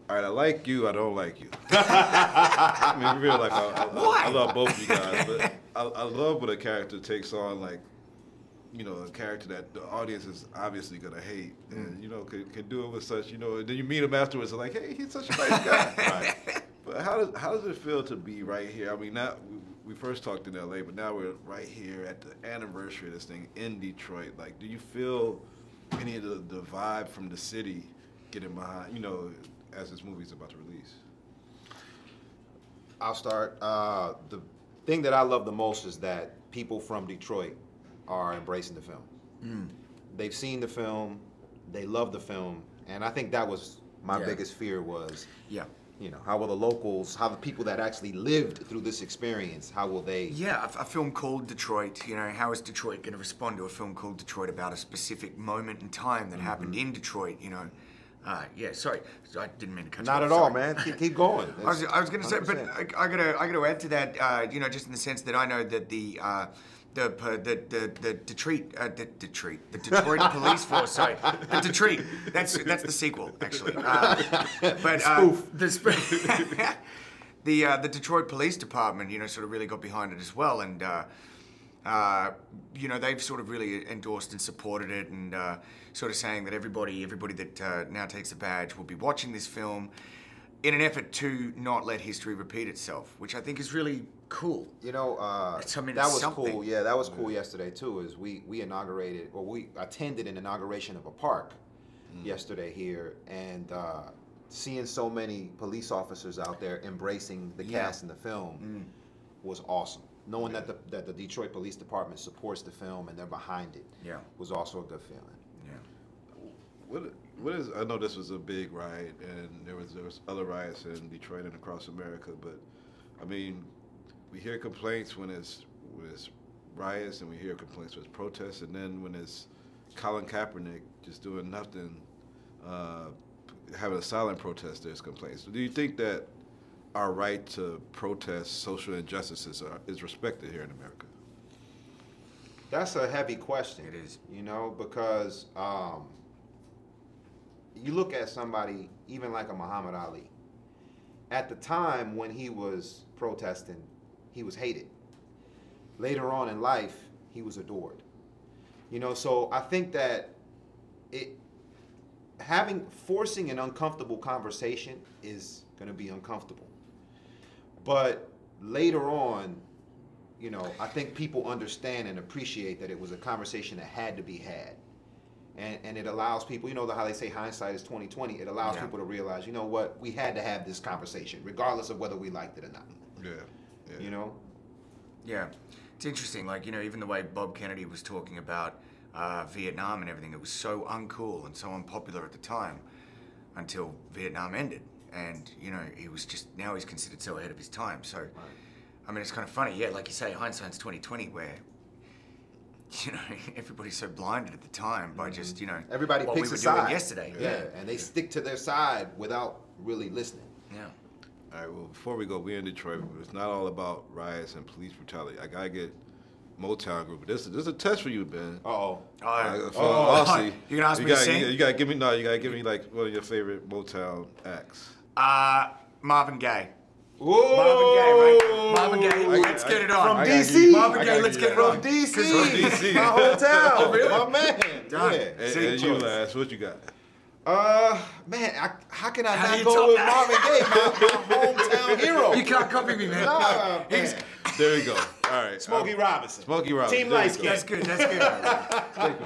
All right, I like you, I don't like you. I mean, in real life, I love both of you guys, but I love when a character takes on, like, you know, a character that the audience is obviously gonna hate, and you know, can do it with such, you know, and then you meet him afterwards, and like, hey, he's such a nice guy. Right. But how does it feel to be right here? I mean, now we first talked in LA, but now we're right here at the anniversary of this thing in Detroit. Like, do you feel any of the vibe from the city getting behind, you know, as this movie's about to release? I'll start. The thing that I love the most is that people from Detroit are embracing the film. They've seen the film, they love the film, and I think that was my biggest fear was, you know, how will the locals, how the people that actually lived through this experience, how will they? Yeah, a film called Detroit, you know, how is Detroit going to respond to a film called Detroit about a specific moment in time that happened in Detroit, you know? Yeah, sorry, I didn't mean to cut you off. Not at all, man. Keep going. I was going to say, but I gotta add to that. You know, just in the sense that I know that the Detroit police force. Sorry, the Detroit. That's the sequel, actually. But the Detroit Police Department, you know, sort of really got behind it as well, and you know, they've sort of really endorsed and supported it, and sort of saying that everybody that now takes a badge will be watching this film in an effort to not let history repeat itself, which I think is really cool. You know, I mean, that was cool. Yeah, that was cool yesterday too. Is we inaugurated, or we attended an inauguration of a park yesterday here, and seeing so many police officers out there embracing the cast in the film was awesome. Knowing that the Detroit Police Department supports the film and they're behind it was also a good feeling. Yeah. What is? I know this was a big riot, and there was other riots in Detroit and across America, but I mean, we hear complaints when it's riots, and we hear complaints when it's protests, and then when it's Colin Kaepernick just doing nothing, having a silent protest, there's complaints. Do you think that our right to protest social injustices is respected here in America? That's a heavy question. It is. You know, because you look at somebody, even like a Muhammad Ali. At the time when he was protesting, he was hated. Later on in life, he was adored. You know, so I think that forcing an uncomfortable conversation is going to be uncomfortable. But later on, you know, I think people understand and appreciate that it was a conversation that had to be had. And it allows people, you know, how they say hindsight is 20/20. It allows people to realize, you know what, we had to have this conversation, regardless of whether we liked it or not. Yeah. You know? Yeah. It's interesting, like, you know, even the way Bob Kennedy was talking about Vietnam and everything, it was so uncool and so unpopular at the time until Vietnam ended. And, you know, he was just, now he's considered so ahead of his time. So, I mean, it's kind of funny, yeah, like you say, hindsight's 20/20, where, you know, everybody's so blinded at the time by just, you know, everybody what picks we were a side doing yesterday. Yeah, and they stick to their side without really listening. Yeah. All right, well, before we go, we're in Detroit. It's not all about riots and police brutality. I gotta get Motown Group. This is a test for you, Ben. Uh-oh. Aussie. You're gonna ask me to sing? You gotta give me like one of your favorite Motown acts. Marvin Gaye. Whoa. Marvin Gaye, right? Marvin Gaye, let's get it on. From DC. Marvin Gaye, let's get it on. From DC. From DC. My hometown. Oh, really? My man. Done. Yeah. And you last, what you got? Man, how can I How do not you go top with that? Marvin Gaye, my hometown hero? You can't copy me, man. Nah, man. There we go. All right. Smokey Robinson. Smokey Robinson. Team There Light we Skin. go. That's good, that's good.